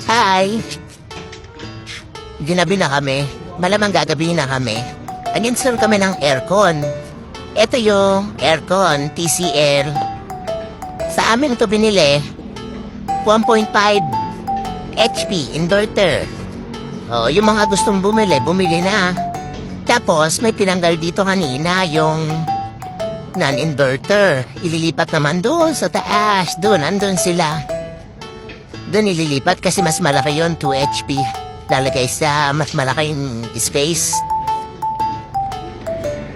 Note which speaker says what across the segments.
Speaker 1: Hi! Ginabi na kami. Malamang gagabi na kami. Nag-install kami ng aircon. Ito yung aircon, TCL. Sa amin ito binili. 1.5 HP inverter. Oh, yung mga gustong bumili, bumili na. Tapos may tinanggal dito kanina yung non-inverter. Ililipat naman doon sa taas. Doon, andun sila. Doon ililipat kasi mas malaki yon 2 HP. Lalagay sa mas malaking space.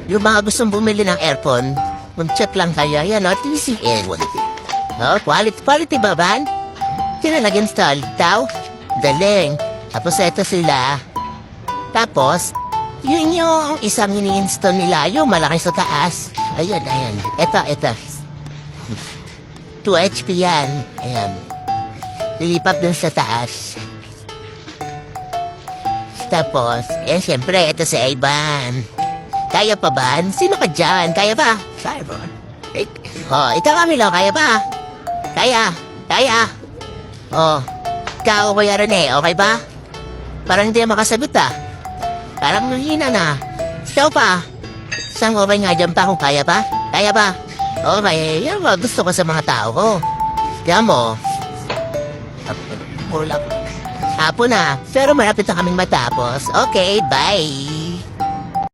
Speaker 1: Yung mga gustong bumili ng aircon, mag-check lang kayo. Yan o, TCL. Oh, quality ba ba? Sila nag-install. Daw? Daling. Tapos eto sila. Tapos, yun yung isang ini-install nila. Yung malaki sa taas. Ayan. Eto. 2 HP yan. Ayan. Lilipat dun sa taas. Tapos, syempre, ito si Ivan. Kaya pa ba? Sino ka dyan? Kaya ba? Ivan. Ikaw Camilo, kaya ba? Kaya. Ikaw, Kuya Rene, okay ba? Parang hindi makasagot Parang nanghina na. Ikaw pa. Saan okay nga dyan pa kung kaya ba? Kaya ba? Okay, yan ba gusto ko sa mga tao ko. Kaya mo, hapon na. Pero malapit na kaming matapos. Okay, bye.